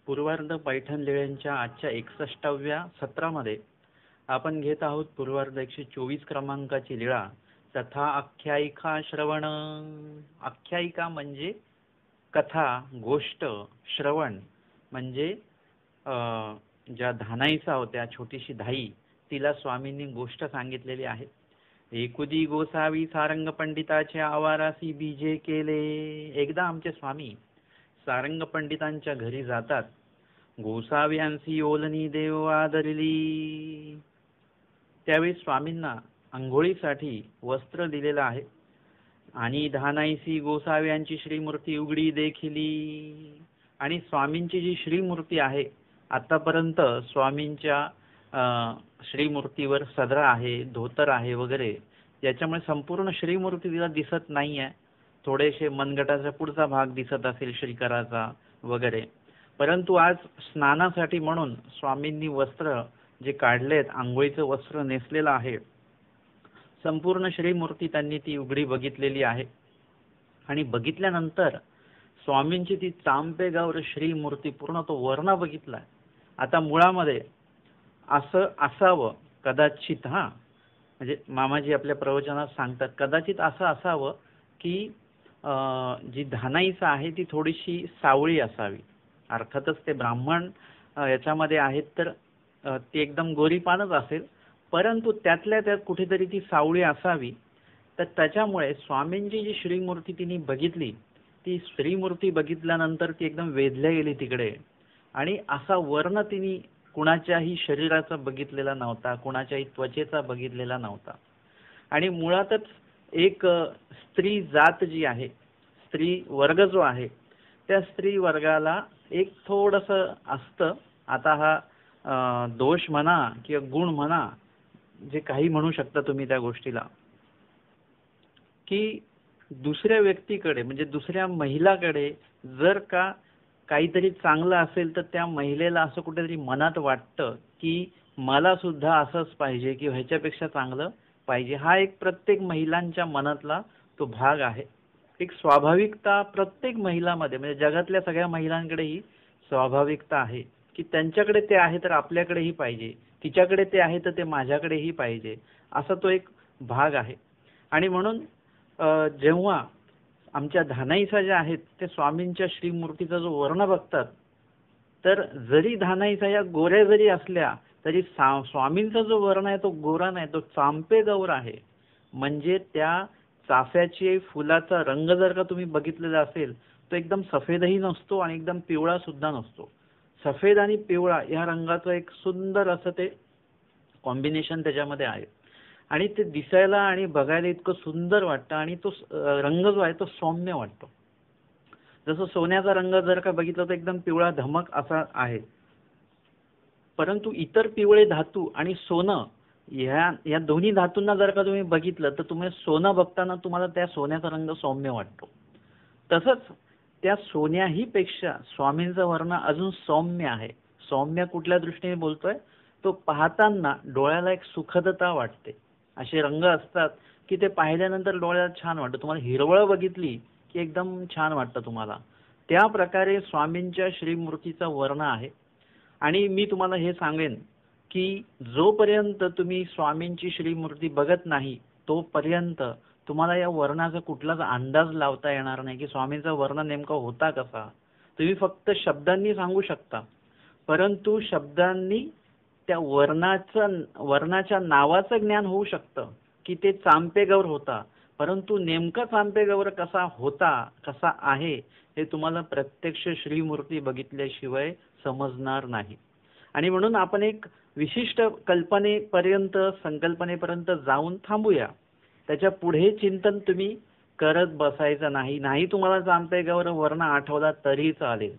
पूर्वार्ध पैठण लेण्यांच्या आजच्या 61व्या सत्रामध्ये आपण घेत आहोत पूर्वार्ध 124 क्रमांकाची लीळा तथा आख्यायिका श्रवण. आख्यायिका म्हणजे कथा, गोष्ट. श्रवण म्हणजे ज्या धानाईचा होत्या, छोटीशी धाई, तिला स्वामींनी गोष्ट सांगितलेली आहे. एकुदी गोसावी सारंग पंडिताच्या आवारासी बीजे केले. एकदा आमचे स्वामी सारंग पंडितांच्या घरी जातात. गोसाव्यांसी ओलनी देव आदरली. त्यावेळी स्वामींना अंघोळीसाठी वस्त्र दिलेलं आहे आणि धानाईसी गोसाव्यांची श्रीमूर्ती उघडी देखिली. आणि स्वामींची जी श्रीमूर्ती आहे, आतापर्यंत स्वामींच्या श्रीमूर्तीवर सदरा आहे, धोतर आहे वगैरे, याच्यामुळे संपूर्ण श्रीमूर्ती तिला दिसत नाही आहे. थोडेसे मनगटाचा पुढचा भाग दिसत असेल श्रीकराचा वगैरे. परंतु आज स्नानासाठी म्हणून स्वामींनी वस्त्र जे काढलेत, आंघोळीचं वस्त्र नेसलेलं आहे, संपूर्ण श्रीमूर्ती त्यांनी ती उघडी बघितलेली आहे. आणि बघितल्यानंतर स्वामींची ती चांपेगावर श्रीमूर्ती पूर्ण तो वर्ण बघितलाय. आता मुळामध्ये असं असावं कदाचित, म्हणजे मामाजी आपल्या प्रवचनात सांगतात, कदाचित असं असावं की जी धानाईचा आहे ती थोडीशी सावळी असावी. अर्थातच ते ब्राह्मण याच्यामध्ये आहेत तर ती एकदम गोरीपानच असेल, परंतु त्यातल्या त्यात कुठेतरी ती सावळी असावी. तर त्याच्यामुळे स्वामींची जी श्रीमूर्ती तिने बघितली, ती श्रीमूर्ती बघितल्यानंतर ती एकदम वेधल्या गेली तिकडे. आणि असा वर्ण तिने कुणाच्याही शरीराचा बघितलेला नव्हता, कुणाच्याही त्वचेचा बघितलेला नव्हता. आणि मुळातच एक स्त्री जात जी आहे, स्त्री वर्ग जो आहे, त्या स्त्री वर्गाला एक थोडंसं असतं. आता हा दोष म्हणा किंवा गुण म्हणा, जे काही म्हणू शकता तुम्ही त्या गोष्टीला, की दुसऱ्या व्यक्तीकडे म्हणजे दुसऱ्या महिलाकडे जर का काहीतरी चांगलं असेल तर त्या महिलेला असं कुठेतरी मनात वाटतं की मला सुद्धा असंच पाहिजे किंवा ह्याच्यापेक्षा चांगलं पाहिजे. हा एक प्रत्येक महिलांच्या मनातला तो भाग आहे. एक स्वाभाविकता प्रत्येक महिलामध्ये, म्हणजे जगातल्या सगळ्या महिलांकडे ही स्वाभाविकता आहे की त्यांच्याकडे ते आहे तर आपल्याकडेही पाहिजे, तिच्याकडे ते आहे तर ते माझ्याकडेही पाहिजे, असा तो एक भाग आहे. आणि म्हणून जेव्हा आमच्या धानाईसा ज्या आहेत ते स्वामींच्या श्रीमूर्तीचा जो वर्ण बघतात, तर जरी धानाईसा या गोऱ्या जरी असल्या तरी स्वामींचा जो वर्ण आहे तो गोरा नाही, तो चांपे गौर आहे. म्हणजे त्या चाफ्याचे फुलाचा रंग जर का तुम्ही बघितलेला असेल तो एकदम सफेदही नसतो आणि एकदम पिवळा सुद्धा नसतो. सफेद आणि पिवळा या रंगाचं एक सुंदर असं ते कॉम्बिनेशन त्याच्यामध्ये आहे. आणि ते दिसायला आणि बघायला इतकं सुंदर वाटतं. आणि तो रंग जो आहे तो सौम्य वाटतो. जसं सोन्याचा रंग जर का बघितला तर एकदम पिवळा धमक असा आहे. परंतु इतर पिवळे धातू आणि सोनं या दोन्ही धातूंना जर का तुम्ही बघितलं तर तुम्ही सोनं बघताना तुम्हाला त्या सोन्याचा रंग सौम्य वाटतो. तसंच त्या सोन्याही पेक्षा स्वामींचा वर्ण अजून सौम्य आहे. सौम्य कुठल्या दृष्टीने बोलतोय, तो पाहताना डोळ्याला एक सुखदता वाटते. असे रंग असतात की ते पाहिल्यानंतर डोळ्याला छान वाटतं. तुम्हाला हिरवळ बघितली की एकदम छान वाटतं तुम्हाला. त्या प्रकारे स्वामींच्या श्रीमूर्तीचा वर्ण आहे. आणि मी तुम्हाला हे सांगेन की जोपर्यंत तुम्ही स्वामींची श्रीमूर्ती बघत नाही तोपर्यंत तुम्हाला या वर्णाचा कुठलाच अंदाज लावता येणार नाही की स्वामींचा वर्ण नेमका होता कसा. तुम्ही फक्त शब्दांनी सांगू शकता, परंतु शब्दांनी त्या वर्णाच्या नावाचं ज्ञान होऊ शकतं की ते चांपेगौर होता, परंतु नेमका चांपेगौर कसा होता, कसा आहे, हे तुम्हाला प्रत्यक्ष श्रीमूर्ती बघितल्याशिवाय समजणार नाही. आणि म्हणून आपण एक विशिष्ट संकल्पनेपर्यंत जाऊन थांबूया. त्याच्या पुढे चिंतन तुम्ही करत बसायचं नाही. तुम्हाला चांपेगौर वर्ण आठवला तरी चालेल.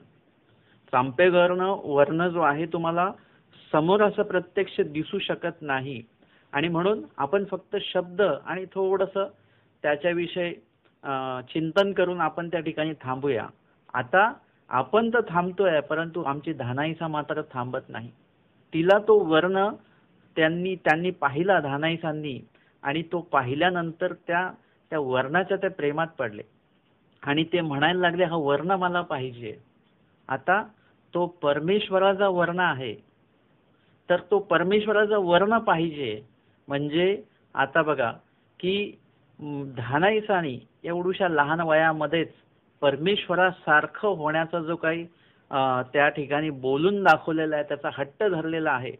चांपेगौर वर्ण जो आहे तुम्हाला समोर असं प्रत्यक्ष दिसू शकत नाही. आणि म्हणून आपण फक्त शब्द आणि थोडंसं त्याच्याविषयी चिंतन करून आपण त्या ठिकाणी थांबूया. आता आपण तर थांबतोय, परंतु आमची धानाईसा मात्र थांबत नाही. तिला तो वर्ण त्यांनी पाहिला धानाईसांनी, आणि तो पाहिल्यानंतर त्या वर्णाच्या त्या प्रेमात पडले आणि ते म्हणायला लागले, हा वर्ण मला पाहिजे. आता तो परमेश्वराचा वर्ण आहे, तर तो परमेश्वराचा वर्ण पाहिजे. म्हणजे आता बघा की धानाईसानी एवढ्याशा लहान वयामध्येच परमेश्वरासारखं होण्याचा जो काही त्या ठिकाणी बोलून दाखवलेला आहे, त्याचा हट्ट धरलेला आहे.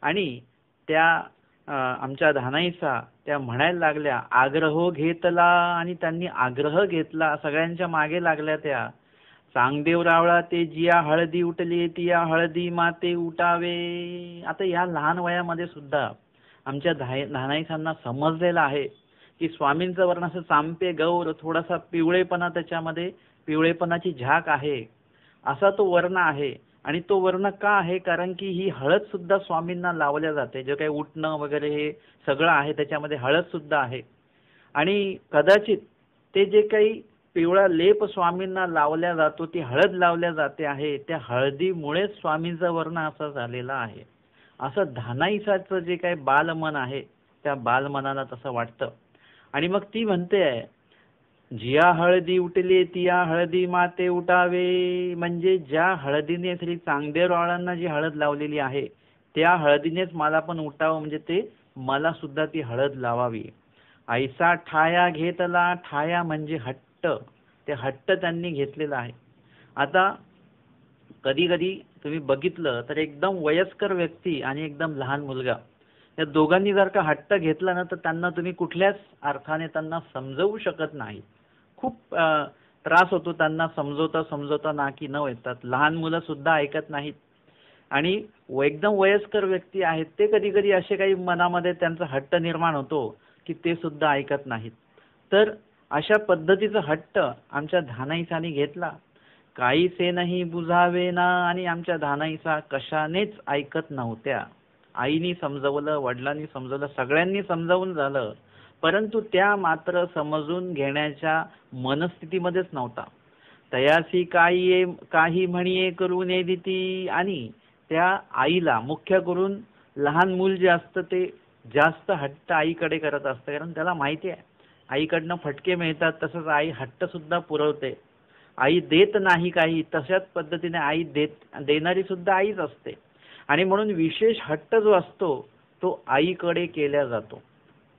आणि त्या आमच्या धानाईसा त्या म्हणायला लागल्या, आग्रह घेतला, आणि त्यांनी आग्रह घेतला, सगळ्यांच्या मागे लागल्या त्या. चांगदेव रावळा ते जिया हळदी उठली तिया हळदी माते उठावे. आता या लहान वयामध्ये सुद्धा आमच्या धानाईसांना समजलेलं आहे की स्वामींचं वर्ण असं चांपे गौर, थोडासा पिवळेपणा, त्याच्यामध्ये पिवळेपणाची झाक आहे, असा तो वर्ण आहे. आणि तो वर्ण का आहे? कारण की ही हळद सुद्धा स्वामींना लावल्या जाते. जे काही उठणं वगैरे हे सगळं आहे त्याच्यामध्ये हळद सुद्धा आहे. आणि कदाचित ते जे काही पिवळा लेप स्वामींना लावल्या जातो, ती हळद लावल्या जाते आहे, त्या हळदीमुळेच स्वामींचा वर्ण असा झालेला आहे. असं धानाईसाचं जे काही बालमन आहे, त्या बालमनाला तसं वाटतं. आणि मग ती म्हणते, जिया हळदी उठली तिया हळदी माते उठावे. म्हणजे ज्या हळदीने श्री चांगदेवरावांना जी हळद लावलेली आहे, त्या हळदीनेच मला पण उठावं, म्हणजे ते मला सुद्धा ती हळद लावावी. ऐसा ठाया घेतला, ठाया म्हणजे हट्ट, ते हट्ट त्यांनी घेतलेला आहे. आता कधी कधी तुम्ही बघितलं तर एकदम वयस्कर व्यक्ती आणि एकदम लहान मुलगा, या दोघांनी जर का हट्ट घेतला ना, तर त्यांना तुम्ही कुठल्याच अर्थाने त्यांना समजवू शकत नाही. खूप त्रास होतो त्यांना समजवता समजवता नाकी न येतात. लहान मुलं सुद्धा ऐकत नाहीत. आणि एकदम वयस्कर व्यक्ती आहेत, ते कधी कधी असे काही मनामध्ये त्यांचा हट्ट निर्माण होतो की ते सुद्धा ऐकत नाहीत. तर अशा पद्धतीचा हट्ट आमच्या धानाईसाने घेतला. काहीसे नाही बुझावे ना. आणि आमच्या धानाईसा कशानेच ऐकत नव्हत्या. आईनी समजवलं, वडिलांनी समजवलं, सगळ्यांनी समजावून झालं, परंतु त्या मात्र समजून घेण्याच्या मनस्थितीमध्येच नव्हता. तयासी काही म्हणिये करून दिती. आणि त्या आईला, मुख्य करून लहान मूल जे असतं ते जास्त हट्ट आईकडे करत असतं, कारण त्याला माहिती आहे आईकडनं फटके मिळतात. तसंच आई हट्ट सुद्धा पुरवते. आई देत नाही काही, तशाच पद्धतीने आई देणारी सुद्धा आईच असते. आणि म्हणून विशेष हट्ट जो असतो तो आईकडे केला जातो.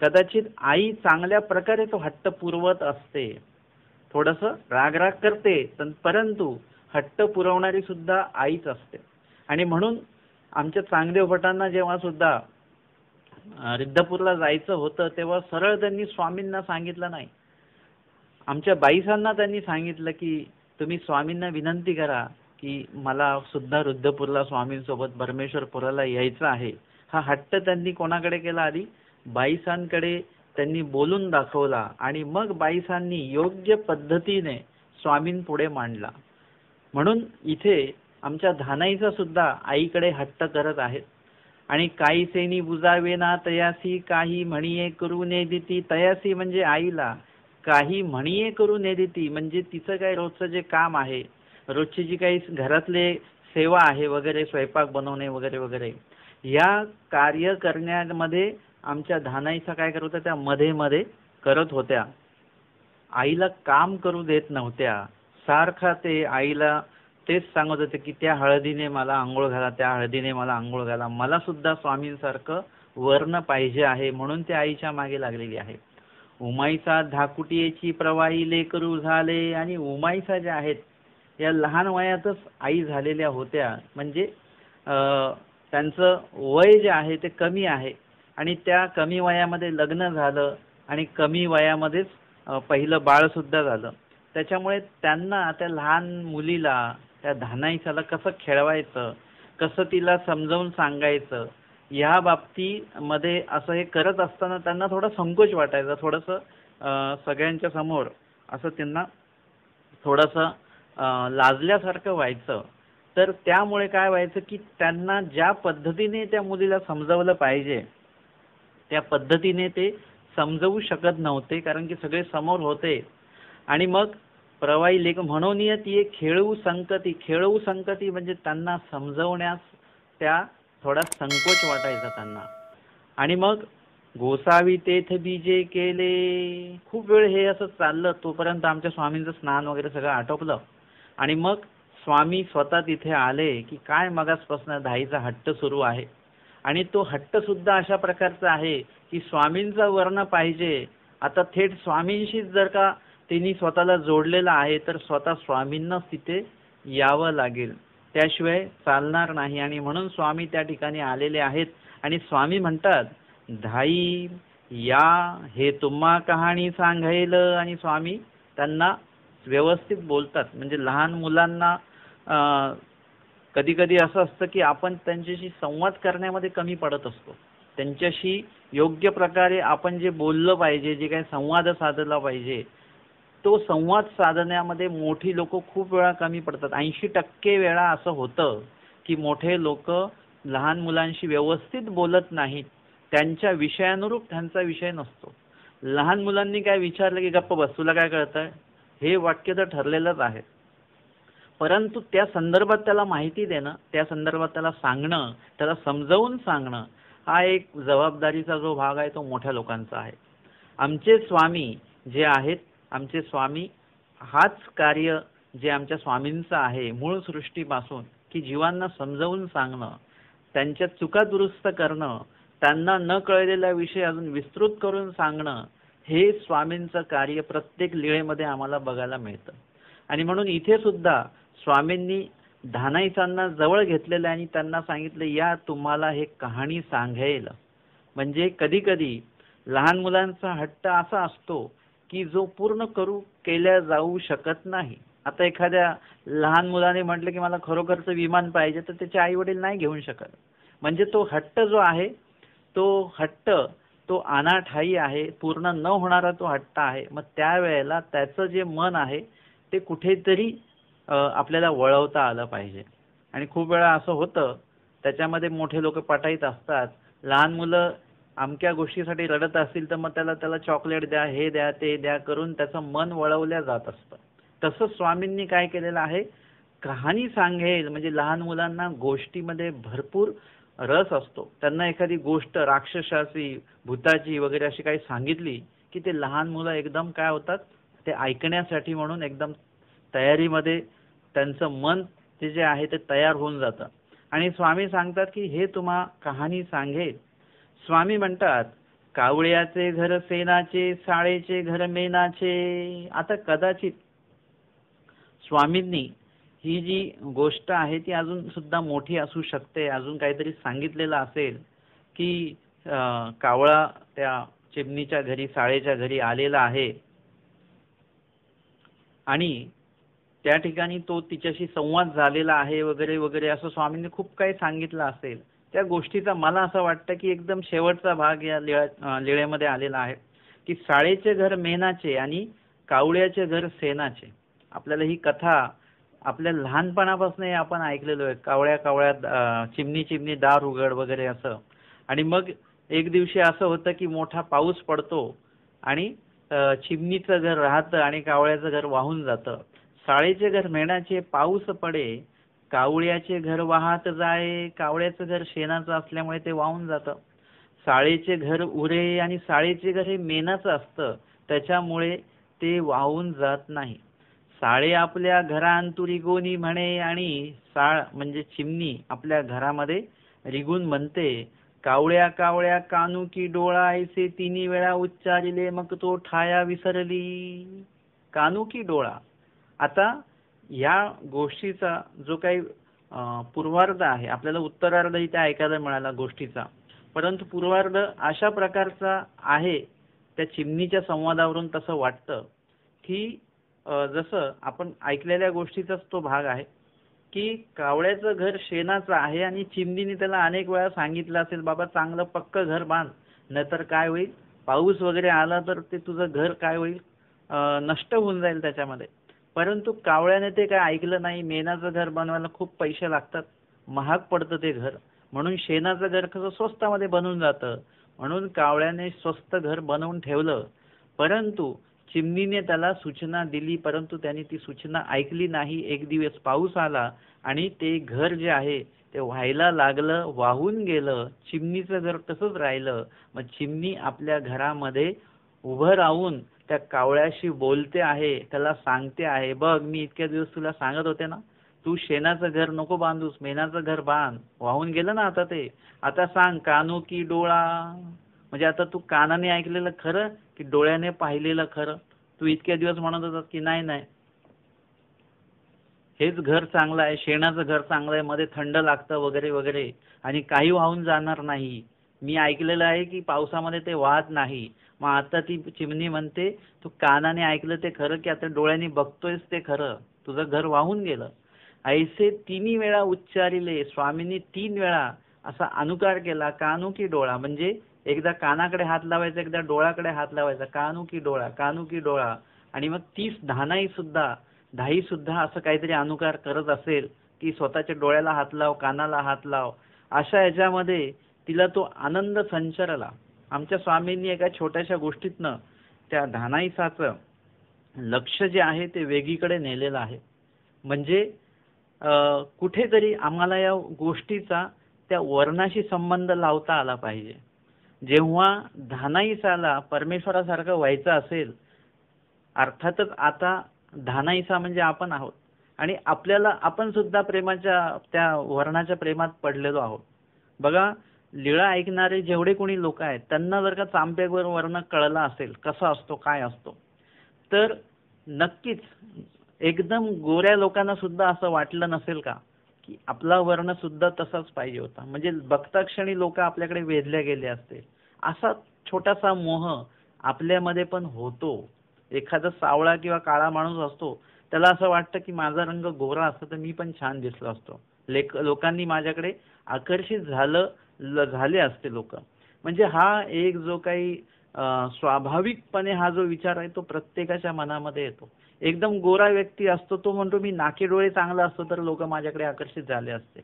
कदाचित आई चांगल्या प्रकारे तो हट्ट पुरवत असते, थोडंसं राग करते, परंतु हट्ट पुरवणारी सुद्धा आईच असते. आणि म्हणून आमच्या चांगदेव भटांना जेव्हा सुद्धा रिद्धपूरला जायचं होतं, तेव्हा सरळ त्यांनी स्वामींना सांगितलं नाही. आमच्या बाईसांना त्यांनी सांगितलं की तुम्ही स्वामींना विनंती करा की मला सुद्धा रुद्धपूरला स्वामींसोबत परमेश्वरपुराला यायचं आहे. हा हट्ट त्यांनी कोणाकडे केला? आधी बाईसांकडे त्यांनी बोलून दाखवला. आणि मग बाईसांनी योग्य पद्धतीने स्वामींपुढे मांडला. म्हणून इथे आमच्या धानाईचा सुद्धा आईकडे हट्ट करत आहेत. आणि काहीसेनी बुजावे ना तयासी, काही म्हणिये करू ने दिती. तयासी म्हणजे आईला, काही म्हणिये करू ने दिती म्हणजे तिचं काही रोजचं जे काम आहे, रोजची जी काही घरातले सेवा आहे वगैरे, स्वयंपाक बनवणे वगैरे वगैरे, या कार्य करण्यामध्ये आमच्या धानाईचा काय करत होत्या, त्या मध्ये मध्ये करत होत्या. आईला काम करू देत नव्हत्या. सारखा ते आईला तेच सांगत होते की त्या हळदीने मला आंघोळ घाला, त्या हळदीने मला आंघोळ घाला, मला सुद्धा स्वामींसारखं वर्ण पाहिजे आहे. म्हणून त्या आईच्या मागे लागलेली आहे. उमाईचा धाकुटीची प्रवाही लेकरू झाले. आणि उमाईसा ज्या आहेत या लहान वयातच आई झालेल्या होत्या. म्हणजे त्यांचं वय जे आहे ते कमी आहे, आणि त्या कमी वयामध्ये लग्न झालं, आणि कमी वयामध्येच पहिलं बाळ सुद्धा झालं. त्याच्यामुळे त्यांना त्या लहान मुलीला, त्या धानाईसाला कसं खेळवायचं, कसं तिला समजावून सांगायचं, या बाबतीमध्ये असं हे करत असताना त्यांना थोडा संकोच वाटायचा. थोडंसं सगळ्यांच्या समोर असं त्यांना थोडंसं लाजल्यासारखं व्हायचं. तर त्यामुळे काय व्हायचं की त्यांना ज्या पद्धतीने त्या मुलीला समजावलं पाहिजे त्या पद्धतीने ते समजवू शकत नव्हते, कारण की सगळे समोर होते. आणि मग प्रवाही लेख म्हणून ती एक खेळू संकती म्हणजे त्यांना समजवण्यास त्या थोडा संकोच वाटायचा त्यांना. आणि मग गोसावी तेथ बीजे केले. खूप वेळ हे असं चाललं, तोपर्यंत आमच्या स्वामींचं स्नान वगैरे सगळं आटोपलं. आणि मग स्वामी स्वतः तिथे आले की काय मगासपासून धाईचा हट्ट सुरू आहे. आणि तो हट्ट सुद्धा अशा प्रकारचा आहे की स्वामींचा वर्ण पाहिजे. आता थेट स्वामींशीच जर का त्यांनी स्वतःला जोडलेला आहे तर स्वतः स्वामींनाच तिथे यावं लागेल, त्याशिवाय चालणार नाही. आणि म्हणून स्वामी त्या ठिकाणी आलेले आहेत. आणि स्वामी म्हणतात, धाई या, हे तुम्हा कहाणी सांगायला. आणि स्वामी त्यांना व्यवस्थित बोलतात. म्हणजे लहान मुलांना कधी कधी असं असतं की आपण त्यांच्याशी संवाद करण्यामध्ये कमी पडत असतो. त्यांच्याशी योग्य प्रकारे आपण जे बोललं पाहिजे, जे काही संवाद साधला पाहिजे, तो संवाद साधण्यामध्ये मोठी लोक खूप वेळा कमी पडतात. 80% वेळा असं होतं की मोठे लोक लहान मुलांशी व्यवस्थित बोलत नाहीत. त्यांच्या विषयानुरूप त्यांचा विषय नसतो. लहान मुलांनी काय विचारलं की गप्प बस, तुला काय कळतंय, हे वाक्य तर ठरलेलंच आहे. परंतु त्या संदर्भात त्याला माहिती देणं, त्या संदर्भात त्याला सांगणं, त्याला समजावून सांगणं, हा एक जबाबदारीचा जो भाग आहे तो मोठ्या लोकांचा आहे. आमचे स्वामी जे आहेत, आमचे स्वामी हाच कार्य जे आमच्या स्वामींचं आहे मूळ सृष्टीपासून, की जीवांना समजावून सांगणं, त्यांच्या चुका दुरुस्त करणं, त्यांना न कळलेला विषय अजून विस्तृत करून सांगणं, हे स्वामींचं कार्य प्रत्येक लीळेमध्ये आम्हाला बघायला मिळतं. आणि म्हणून इथे सुद्धा स्वामींनी धानाईचांना जवळ घेतलेलं आणि त्यांना सांगितलं, या तुम्हाला हे कहाणी सांगेल. म्हणजे कधी कधी लहान मुलांचा हट्ट असा असतो की जो पूर्ण केल्या जाऊ शकत नाही. आता एखाद्या लहान मुलाने म्हटलं की मला खरोखरचं विमान पाहिजे, तर त्याचे आई वडील नाही घेऊन शकत. म्हणजे तो हट्ट जो आहे, तो हट्ट तो अनाठायी आहे, पूर्ण न होणारा तो हट्ट आहे. मग त्यावेळेला त्याचं जे मन आहे ते कुठेतरी आपल्याला वळवता आलं पाहिजे. आणि खूप वेळा असं होतं, त्याच्यामध्ये मोठे लोक पटाईत असतात. लहान मुलं अमक्या गोष्टीसाठी रडत असतील तर मग त्याला चॉकलेट द्या, हे द्या, ते द्या करून त्याचं मन वळवल्या जात असतं. तसंच स्वामींनी काय केलेलं आहे, कहाणी सांगेल. म्हणजे लहान मुलांना गोष्टीमध्ये भरपूर रस असतो. त्यांना एखादी गोष्ट राक्षसाची, भूताची वगैरे अशी काही सांगितली की ते लहान मुलं एकदम काय होतात, ते ऐकण्यासाठी म्हणून एकदम तयारीमध्ये त्यांचं मन ते जे आहे ते तयार होऊन जातं. आणि स्वामी सांगतात की हे तुम्हा कहाणी सांगेल. स्वामी म्हणतात, कावळ्याचे घर सेनाचे, साळेचे घर मेनाचे. आता कदाचित स्वामींनी ही जी गोष्ट आहे ती अजून सुद्धा मोठी असू शकते. अजून काहीतरी सांगितलेलं असेल की कावळा त्या चिमणीच्या घरी, साळेच्या घरी आलेला आहे आणि त्या ठिकाणी तो तिच्याशी संवाद झालेला आहे वगैरे वगैरे, असं स्वामींनी खूप काही सांगितलं असेल. त्या गोष्टीचा मला असं वाटतं की एकदम शेवटचा भाग या लीळेमध्ये आलेला आहे की साळेचे घर मेनाचे आणि कावळ्याचे घर सेनाचे. आपल्याला ही कथा आपल्या लहानपणापासून आपण ऐकलेलो आहे, कावळ्या कावळ्या चिमणी चिमणी दार उघड वगैरे असं. आणि मग एक दिवशी असं होतं की मोठा पाऊस पडतो आणि चिमणीचं घर राहतं आणि कावळ्याचं घर वाहून जातं. साळेचे घर मेणाचे, पाऊस पडे, कावळ्याचे घर वाहत जाये. कावळ्याचं घर शेणाचं असल्यामुळे ते वाहून जातं. साळेचे घर उरे आणि साळेचे घर हे मेणाचं असतं, त्याच्यामुळे ते वाहून जात नाही. साळे आपल्या घरांतू रिगोनी म्हणे आणि साळ म्हणजे चिमणी आपल्या घरामध्ये रिगून म्हणते, कावळ्या कावळ्या कानुकी डोळा ऐसे तिन्ही वेळा उच्चारिले मग तो ठाया विसरली. कानुकी डोळा. आता या गोष्टीचा जो काही पूर्वार्ध आहे, आपल्याला उत्तरार्ध इथे ऐकायला मिळाला गोष्टीचा, परंतु पूर्वार्ध अशा प्रकारचा आहे त्या चिमणीच्या संवादावरून तसं वाटतं की जसं आपण ऐकलेल्या गोष्टीचाच तो भाग आहे की कावळ्याचं घर शेणाचं आहे आणि चिमणीने त्याला अनेक वेळा सांगितलं असेल, बाबा चांगलं पक्क घर बांध, नाहीतर काय होईल, पाऊस वगैरे आला तर ते तुझं घर काय होईल, नष्ट होऊन जाईल त्याच्यामध्ये. परंतु कावळ्याने ते काय ऐकलं नाही. मेणाचं घर बनवायला खूप पैसे लागतात, महाग पडतं ते घर. म्हणून शेणाचं घर कसं स्वस्तामध्ये बनून जातं, म्हणून कावळ्याने स्वस्त घर बनवून ठेवलं. परंतु चिमणीने त्याला सूचना दिली, परंतु त्याने ती सूचना ऐकली नाही. एक दिवस पाऊस आला आणि ते घर जे आहे ते व्हायला लागलं, वाहून गेलं. चिमणीचं घर तसंच राहिलं. मग चिमणी आपल्या घरामध्ये उभं राहून त्या कावळ्याशी बोलते आहे, त्याला सांगते आहे, बघ मी इतक्या दिवस तुला सांगत होते ना, तू शेणाचं घर नको बांधूस, मेणाचं घर बांध. वाहून गेलं ना आता ते. आता सांग, कानो की डोळा, म्हणजे आता तू कानाने ऐकलेलं खरं की डोळ्याने पाहिलेलं खरं? तू इतक्या दिवस म्हणत होता की नाही नाही, हेच घर चांगलं आहे, शेणाचं घर चांगलं आहे, मध्ये थंड लागतं वगैरे वगैरे, आणि काही वाहून जाणार नाही. मी ऐकलेलं आहे की पावसामध्ये ते वाहत नाही. मग आता ती चिमणी म्हणते तू कानाने ऐकलं ते खरं की आता डोळ्यांनी बघतोयस ते खरं? तुझं घर वाहून गेलं. ऐसे तिन्ही वेळा उच्चारिले स्वामींनी, 3 वेळा असा अनुकार केला, कानू की डोळा, म्हणजे एकदा कानाकडे हात लावायचा, एकदा डोळ्याकडे हात लावायचा, कानू की डोळा, कानू की डोळा. आणि मग 30 धानाई सुद्धा, धाई सुद्धा असं काहीतरी अनुकार करत असेल की स्वतःच्या डोळ्याला हात लाव, कानाला हात लाव. अशा याच्यामध्ये तिला तो आनंद संचरला. आमच्या स्वामींनी एका छोट्याशा गोष्टीतनं त्या धानाईसाचं लक्ष जे आहे ते वेगळीकडे नेलेलं आहे. म्हणजे कुठेतरी आम्हाला या गोष्टीचा त्या वर्णाशी संबंध लावता आला पाहिजे. जेव्हा धानाईसाला परमेश्वरासारखं व्हायचं असेल, अर्थातच आता धानाईसा म्हणजे आपण आहोत, आणि आपल्याला आपण सुद्धा प्रेमाच्या त्या वर्णाच्या प्रेमात पडलेलो आहोत. बघा, लीळा ऐकणारे जेवढे कोणी लोक आहेत त्यांना जर का चांपेकर वर्ण कळला असेल कसा असतो, काय असतो, तर नक्कीच एकदम गोऱ्या लोकांना सुद्धा असं वाटलं नसेल का की आपला वर्ण सुद्धा तसाच पाहिजे होता. म्हणजे बघता क्षणी लोक आपल्याकडे वेधले गेले असते. असा छोटासा मोह आपल्यामध्ये पण होतो. एखादा सावळा किंवा काळा माणूस असतो, त्याला असं वाटतं की माझा रंग गोरा असता तर मी पण छान दिसलो असतो, लोकांनी माझ्याकडे आकर्षित झाले असते लोक. म्हणजे हा एक जो काही स्वाभाविकपणे हा जो विचार आहे तो प्रत्येकाच्या मनामध्ये येतो. एकदम गोरा व्यक्ती असतो, तो म्हणतो मी नाके डोळे चांगला असतो तर लोक माझ्याकडे आकर्षित झाले असते.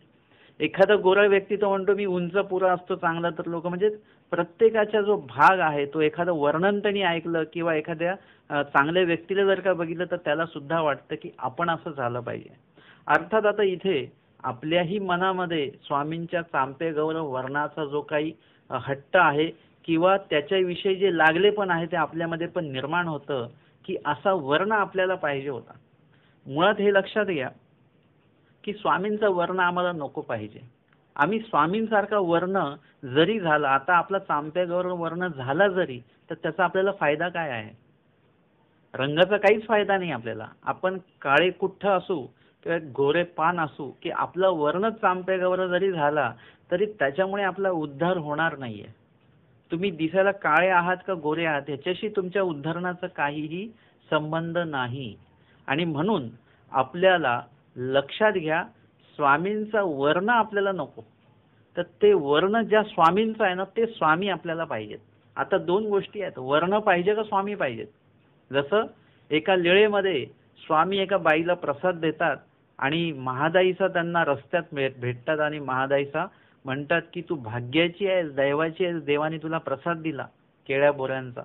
एखादा गोरा व्यक्ती तो म्हणतो मी उंच पुरा असतो चांगला तर लोक, म्हणजे प्रत्येकाचा जो भाग आहे तो एखादं वर्णन त्यांनी ऐकलं किंवा एखाद्या चांगल्या व्यक्तीला जर का बघितलं तर त्याला सुद्धा वाटतं की आपण असं झालं पाहिजे. अर्थात आता इथे आपल्याही मनामध्ये स्वामींच्या चांपे गौरव वर्णाचा जो काही हट्ट आहे किंवा त्याच्याविषयी जे लागले पण आहे ते आपल्यामध्ये पण निर्माण होतं की असा वर्ण आपल्याला पाहिजे होता. मुळात हे लक्षात घ्या की स्वामींचा वर्ण आम्हाला नको पाहिजे. आम्ही स्वामींसारखा वर्ण जरी झाला, आता आपला चांपे गौरव वर्ण झाला जरी, तर त्याचा आपल्याला फायदा काय आहे? रंगाचा काहीच फायदा नाही आपल्याला. आपण काळे कुठ्ठ असू किंवा गोरे पान असू की आपला वर्ण चांपे गौरव जरी झाला तरी त्याच्यामुळे आपला उद्धार होणार नाहीये. तुम्ही दिसायला काळे आहात का गोरे आहात याच्याशी तुमच्या उद्धारणाचा काहीही संबंध नाही. आणि म्हणून आपल्याला लक्षात घ्या, स्वामींचा वर्ण आपल्याला नको, तर ते वर्ण ज्या स्वामींचा आहे ना ते स्वामी आपल्याला पाहिजेत. आता 2 गोष्टी आहेत, वर्ण पाहिजे का स्वामी पाहिजेत. जसं एका लीळेमध्ये स्वामी एका बाईला प्रसाद देतात आणि महादाईचा त्यांना रस्त्यात भेटतात आणि महादाईचा म्हणतात की तू भाग्याची आहेस, दैवाची आहेस, देवाने तुला प्रसाद दिला केळ्या बोऱ्यांचा.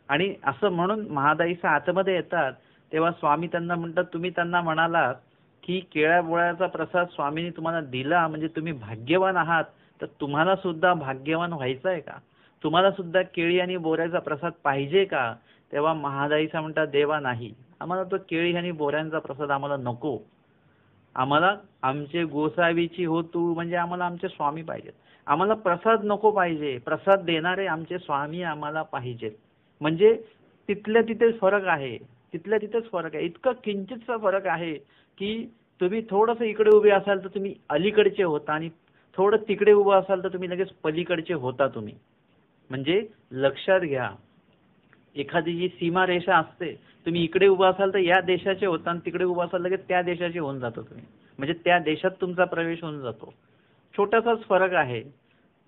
आणि असं म्हणून महादाईचा आतमध्ये येतात तेव्हा स्वामी त्यांना म्हणतात, तुम्ही त्यांना म्हणालात की केळ्या बोळ्याचा प्रसाद स्वामींनी तुम्हाला दिला म्हणजे तुम्ही भाग्यवान आहात, तर तुम्हाला सुद्धा भाग्यवान व्हायचं आहे का? तुम्हाला सुद्धा केळी आणि बोऱ्याचा प्रसाद पाहिजे का? तेव्हा महादाईचा म्हणतात, देवा नाही, आम्हाला तो केळी आणि बोऱ्यांचा प्रसाद आम्हाला नको. आम्हाला आमचे गोसावीची हो तू, म्हणजे आम्हाला आमचे स्वामी पाहिजेत. आम्हाला प्रसाद नको पाहिजे, प्रसाद देणारे आमचे स्वामी आम्हाला पाहिजेत. म्हणजे तिथल्या तिथेच फरक आहे, तिथल्या तिथेच फरक आहे. इतकं किंचितचा फरक आहे की तुम्ही थोडंसं इकडे उभे असाल तर तुम्ही अलीकडचे होता आणि थोडं तिकडे उभं असाल तर तुम्ही लगेच पलीकडचे होता तुम्ही. म्हणजे लक्षात घ्या, एखादी जी सीमारेषा असते, तुम्ही इकडे उभा असाल तर या देशाचे होता आणि तिकडे उभा असाल लगेच त्या देशाचे होऊन जातो तुम्ही. म्हणजे त्या देशात तुमचा प्रवेश होऊन जातो. छोटासाच फरक आहे.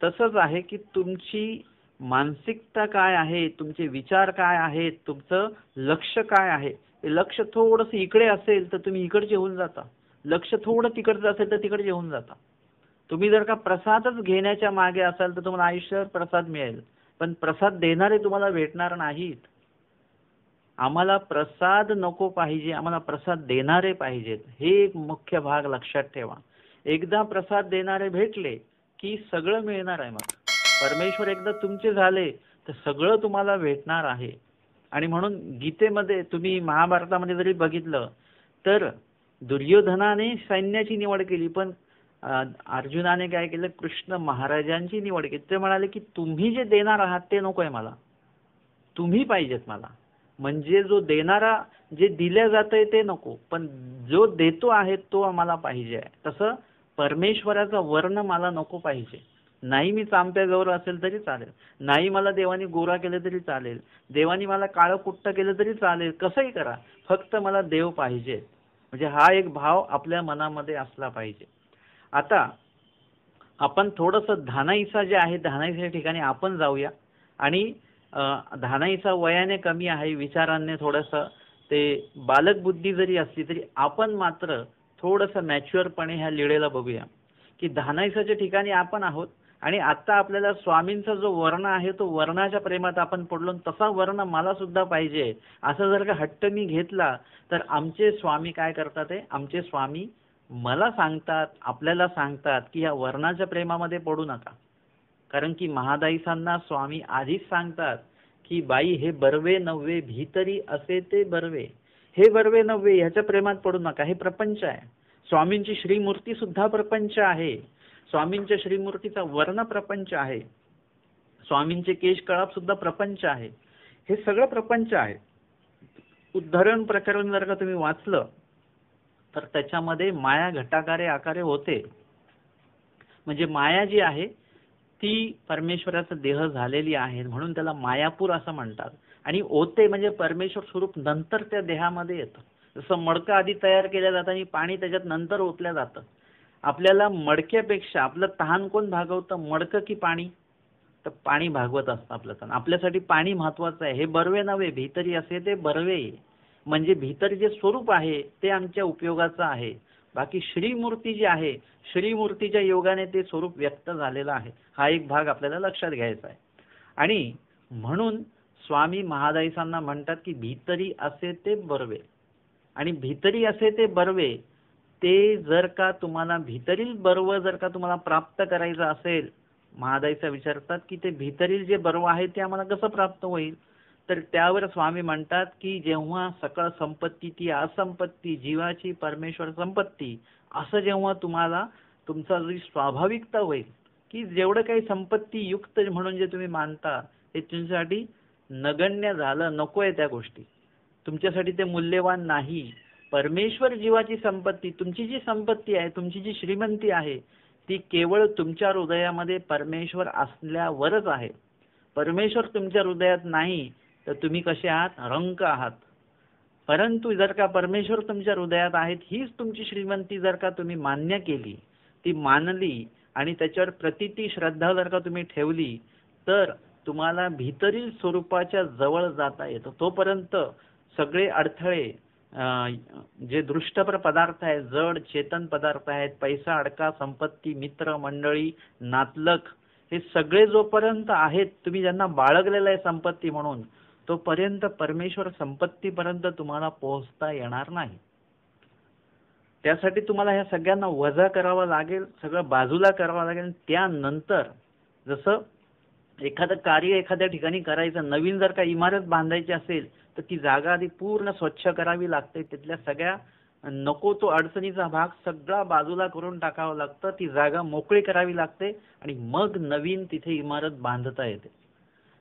तसंच आहे की तुमची मानसिकता काय आहे, तुमचे विचार काय आहेत, तुमचं लक्ष काय आहे. लक्ष थोडंसं इकडे असेल तर तुम्ही इकडचे होऊन जाता, लक्ष थोडं तिकडचं असेल तर तिकडचे होऊन जाता. तुम्ही जर का प्रसादच घेण्याच्या मागे असाल तर तुम्हाला आयुष्यभर प्रसाद मिळेल, पण प्रसाद देणारे तुम्हाला भेटणार नाहीत. आम्हाला प्रसाद नको पाहिजे, आम्हाला प्रसाद देणारे पाहिजेत. हे एक मुख्य भाग लक्षात ठेवा. एकदा प्रसाद देणारे भेटले की सगळं मिळणार आहे. मग परमेश्वर एकदा तुमचे झाले तर सगळं तुम्हाला भेटणार आहे. आणि म्हणून गीतेमध्ये तुम्ही महाभारतामध्ये जरी बघितलं तर दुर्योधनाने सैन्याची निवड केली, पण अर्जुनाने काय केलं, कृष्ण महाराजांची निवड केली. ते म्हणाले की तुम्ही जे देणार आहात ते नकोय मला, तुम्ही पाहिजेत मला. म्हणजे जो देणारा, जे दिल्या जातंय ते नको, पण जो देतो आहे तो आम्हाला पाहिजे. तसं परमेश्वराचा वर्ण मला नको पाहिजे. नाही मी चांप्या गौर असेल तरी चालेल, नाही मला देवानी गोरा केलं तरी चालेल, देवानी मला काळं कुट्ट केलं तरी चालेल, कसंही करा, फक्त मला देव पाहिजे. म्हणजे हा एक भाव आपल्या मनामध्ये असला पाहिजे. आता आपण थोडंसं धानाईचा जे आहे, धानाईच्या ठिकाणी आपण जाऊया. आणि धानाईचा वयाने कमी आहे, विचारांनी थोडंसं ते बालक बुद्धी जरी असली तरी आपण मात्र थोडंसं मॅच्युअरपणे ह्या लीळेला बघूया की धानाईच्या ठिकाणी आपण आहोत. आणि आता आपल्याला स्वामींचा जो वर्ण आहे तो वर्णाच्या प्रेमात आपण पडलो, तसा वर्ण मला सुद्धा पाहिजे असं जर का हट्ट मी घेतला, तर आमचे स्वामी काय करतात, ते आमचे स्वामी मला सांगतात, आपल्याला सांगतात की या वर्णाच्या प्रेमामध्ये पडू नका. कारण की महादाईसांना स्वामी आधीच सांगतात की बाई हे बर्वे नव्हे भीतरी असे ते बर्वे, हे बर्वे नव्हे, ह्याच्या प्रेमात पडू नका. हे प्रपंच आहे. स्वामींची श्रीमूर्ती सुद्धा प्रपंच आहे. स्वामींच्या श्रीमूर्तीचा वर्ण प्रपंच आहे. स्वामींचे केश कळाप सुद्धा प्रपंच आहे. हे सगळं प्रपंच आहे. उद्धरण प्रकरण जर का तुम्ही वाचलं तर त्याच्यामध्ये माया घटाकारे आकारे होते. म्हणजे माया जी आहे ती परमेश्वराचा देह झालेली आहे, म्हणून त्याला मायापूर असं म्हणतात. आणि ओते म्हणजे परमेश्वर स्वरूप नंतर त्या देहामध्ये येतं. जसं मडकं आधी तयार केलं जातं आणि पाणी त्याच्यात नंतर ओतलं जातं. आपल्याला मडक्यापेक्षा आपलं तहान कोण भागवतं, मडकं की पाणी? तर पाणी भागवत असतं आपलं तहान. आपल्यासाठी पाणी महत्वाचं आहे. हे बर्वे नव्हे भीतरी असे ते बर्वे, म्हणजे भीतर जे स्वरूप आहे ते आमच्या उपयोगाचं आहे. बाकी श्रीमूर्ती जी आहे, श्रीमूर्तीच्या योगाने ते स्वरूप व्यक्त झालेलं आहे. हा एक भाग आपल्याला लक्षात घ्यायचा आहे. आणि म्हणून स्वामी महादाईसांना म्हणतात की भीतरी असे ते बर्वे. आणि भीतरी असे ते बर्वे, ते जर का तुम्हाला भीतरील बर्व जर का तुम्हाला प्राप्त करायचं असेल, महादाईचा विचारतात की ते भीतरील जे बर्व आहे ते आम्हाला कसं प्राप्त होईल. तर त्यावर स्वामी म्हणतात की जेव्हा सकळ संपत्ती ती असंपत्ती, जीवाची परमेश्वर संपत्ती, असं जेव्हा तुम्हाला तुमचा जी स्वाभाविकता होईल की जेवढं काही संपत्ती युक्त म्हणून जे तुम्ही मानता ते तुमच्यासाठी नगण्य झालं, नकोय त्या गोष्टी, तुमच्यासाठी ते मूल्यवान नाही. परमेश्वर जीवाची संपत्ती, तुमची जी संपत्ती आहे, तुमची जी श्रीमंती आहे, ती केवळ तुमच्या हृदयामध्ये परमेश्वर असल्यावरच आहे. परमेश्वर तुमच्या हृदयात नाही तर तुम्ही कसे आहात, रंक आहात. परंतु जर का परमेश्वर तुमच्या हृदयात आहेत, हीच तुमची श्रीमंती जर का तुम्ही मान्य केली, ती मानली आणि त्याच्यावर प्रतिती श्रद्धा जर का तुम्ही ठेवली, तर तुम्हाला भीतरील स्वरूपाच्या जवळ जाता येतं. तोपर्यंत सगळे अडथळे, जे दृष्टपर पदार्थ आहेत, जड चेतन पदार्थ आहेत, पैसा अडका, संपत्ती, मित्र मंडळी, नातलग, हे सगळे जोपर्यंत आहेत, तुम्ही ज्यांना बाळगलेलं आहे संपत्ती म्हणून, तोपर्यंत परमेश्वर संपत्तीपर्यंत तुम्हाला पोहोचता येणार नाही. त्यासाठी तुम्हाला ह्या सगळ्यांना वजा करावं लागेल, सगळं बाजूला करावं लागेल. त्यानंतर जसं एखादं कार्य एखाद्या ठिकाणी करायचं, नवीन जर का इमारत बांधायची असेल तर ती जागा आधी पूर्ण स्वच्छ करावी लागते. तिथल्या सगळ्या नको तो अडचणीचा भाग सगळा बाजूला करून टाकावा लागतं. ती जागा मोकळी करावी लागते आणि मग नवीन तिथे इमारत बांधता येते.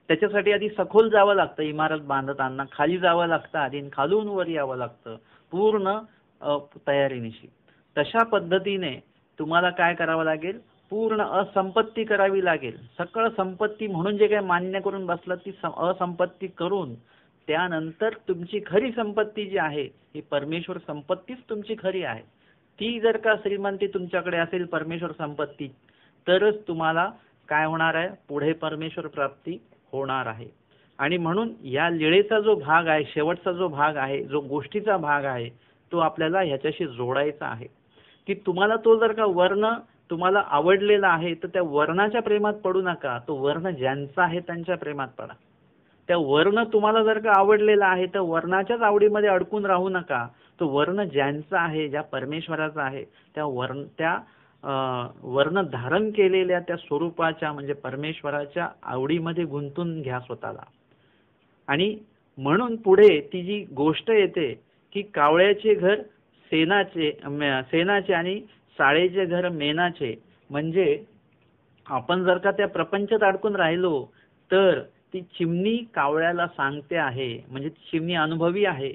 त्याच्यासाठी आधी सखोल जावं लागतं. इमारत बांधताना खाली जावं लागतं आधी, खालून वर यावं लागतं पूर्ण तयारीनिशी. तशा पद्धतीने तुम्हाला काय करावं लागेल, पूर्ण असंपत्ती करावी लागेल. सकळ संपत्ती म्हणून जे काही मान्य करून बसलं ती असंपत्ती करून, त्यानंतर तुमची खरी संपत्ती जी आहे ही परमेश्वर संपत्तीच तुमची खरी आहे. ती जर का श्रीमंती तुमच्याकडे असेल, परमेश्वर संपत्ती, तरच तुम्हाला काय होणार आहे, पुढे परमेश्वर प्राप्ती होणार आहे. आणि म्हणून या लीळेचा जो भाग आहे, शेवटचा जो भाग आहे, जो गोष्टीचा भाग आहे, तो आपल्याला ह्याच्याशी जोडायचा आहे की तुम्हाला तो जर का वर्ण तुम्हाला आवडलेला आहे तर त्या वर्णाच्या प्रेमात पडू नका. तो वर्ण ज्यांचा आहे त्यांच्या प्रेमात पडा. त्या वर्ण तुम्हाला जर का आवडलेला आहे तर वर्णाच्याच आवडीमध्ये अडकून राहू नका. तो वर्ण ज्यांचा आहे, ज्या परमेश्वराचा आहे, त्या वर्ण धारण केलेल्या त्या स्वरूपाच्या म्हणजे परमेश्वराच्या आवडीमध्ये गुंतून घ्या स्वतःला. आणि म्हणून पुढे ती जी गोष्ट येते की कावळ्याचे घर सेनाचे आणि साळेचे घर मेनाचे. म्हणजे आपण जर का त्या प्रपंचात अडकून राहिलो तर ती चिमणी कावळ्याला सांगते आहे, म्हणजे चिमणी अनुभवी आहे.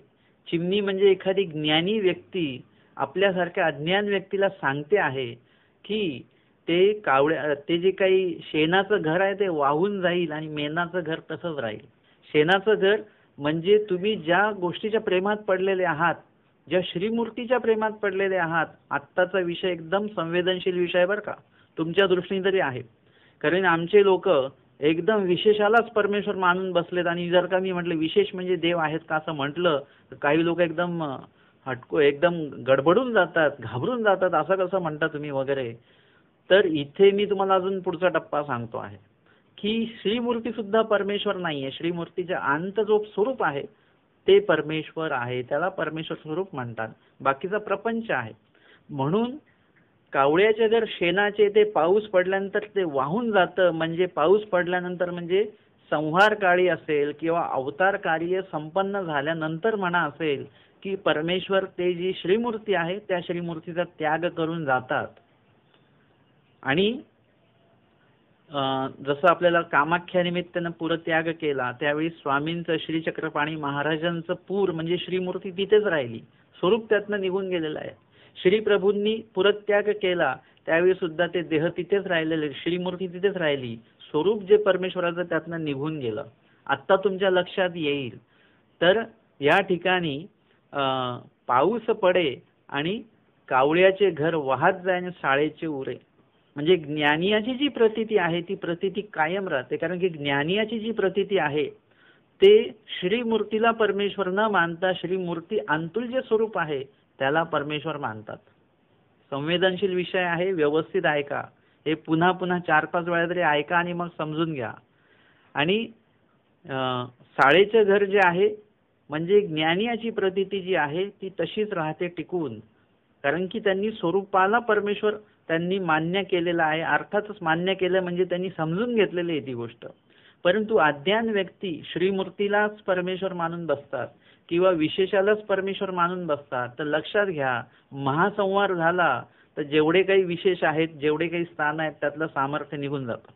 चिमणी म्हणजे एखादी ज्ञानी व्यक्ती आपल्यासारख्या अज्ञान व्यक्तीला सांगते आहे की ते जे काही शेणाचं घर आहे ते वाहून जाईल आणि मेनाचं घर तसंच राहील. शेणाचं घर म्हणजे तुम्ही ज्या गोष्टीच्या प्रेमात पडलेले आहात, ज्या श्रीमूर्तीच्या प्रेमात पडलेले आहात. आत्ताचा विषय एकदम संवेदनशील विषय बरं का, तुमच्या दृष्टीने तरी आहे. कारण आमचे लोक एकदम विशेषालाच परमेश्वर मानून बसलेत. आणि जर का मी म्हटलं विशेष म्हणजे देव आहेत का असं म्हटलं तर काही लोक एकदम एकदम गडबडून जातात, घाबरून जातात. असं कसं म्हणता तुम्ही वगैरे. तर इथे मी तुम्हाला अजून पुढचा टप्पा सांगतो आहे की श्रीमूर्ती सुद्धा परमेश्वर नाहीये. श्रीमूर्तीचे अंत जो स्वरूप आहे ते परमेश्वर आहे, त्याला परमेश्वर स्वरूप म्हणतात. बाकीचा प्रपंच आहे. म्हणून कावळ्याचे जर शेणाचे ते पाऊस पडल्यानंतर ते वाहून जातं. म्हणजे पाऊस पडल्यानंतर म्हणजे संहार काळी असेल किंवा अवतार कार्य संपन्न झाल्यानंतर म्हणा असेल की परमेश्वर ते जी श्रीमूर्ती आहे त्या श्रीमूर्तीचा त्याग करून जातात. आणि जसं आपल्याला कामाख्या निमित्तानं पुरत्याग केला त्यावेळी स्वामींचं श्रीचक्रपाणी महाराजांचं पूर म्हणजे श्रीमूर्ती तिथेच राहिली, स्वरूप त्यातनं निघून गेलेलं आहे. श्रीप्रभूंनी पुरत्याग केला त्यावेळी सुद्धा ते देह तिथेच राहिलेले, श्रीमूर्ती तिथेच राहिली, स्वरूप जे परमेश्वराचं त्यातनं निघून गेलं. आत्ता तुमच्या लक्षात येईल. तर या ठिकाणी पाऊस पडे आणि कावळ्याचे घर वाहत जाय आणि साळेचे उरे. म्हणजे ज्ञानियाची जी प्रतीती आहे ती प्रतीती कायम राहते. कारण की ज्ञानियाची जी प्रतीती आहे ते श्रीमूर्तीला परमेश्वर न मानता श्रीमूर्ती अंतुल जे स्वरूप आहे त्याला परमेश्वर मानतात. संवेदनशील विषय आहे, व्यवस्थित ऐका. हे पुन्हा पुन्हा 4-5 वेळा तरी ऐका आणि मग समजून घ्या. आणि साळेचे घर जे आहे म्हणजे ज्ञानियाची प्रतीती जी आहे ती तशीच राहते टिकून. कारण की त्यांनी स्वरूपाला परमेश्वर त्यांनी मान्य केलेलं आहे. अर्थातच मान्य केलं म्हणजे त्यांनी समजून घेतलेली आहे ती गोष्ट. परंतु अज्ञान व्यक्ती श्रीमूर्तीलाच परमेश्वर मानून बसतात किंवा विशेषालाच परमेश्वर मानून बसतात. तर लक्षात घ्या, महासंहार झाला तर जेवढे काही विशेष आहेत, जेवढे काही स्थान आहेत त्यातलं सामर्थ्य निघून जातं.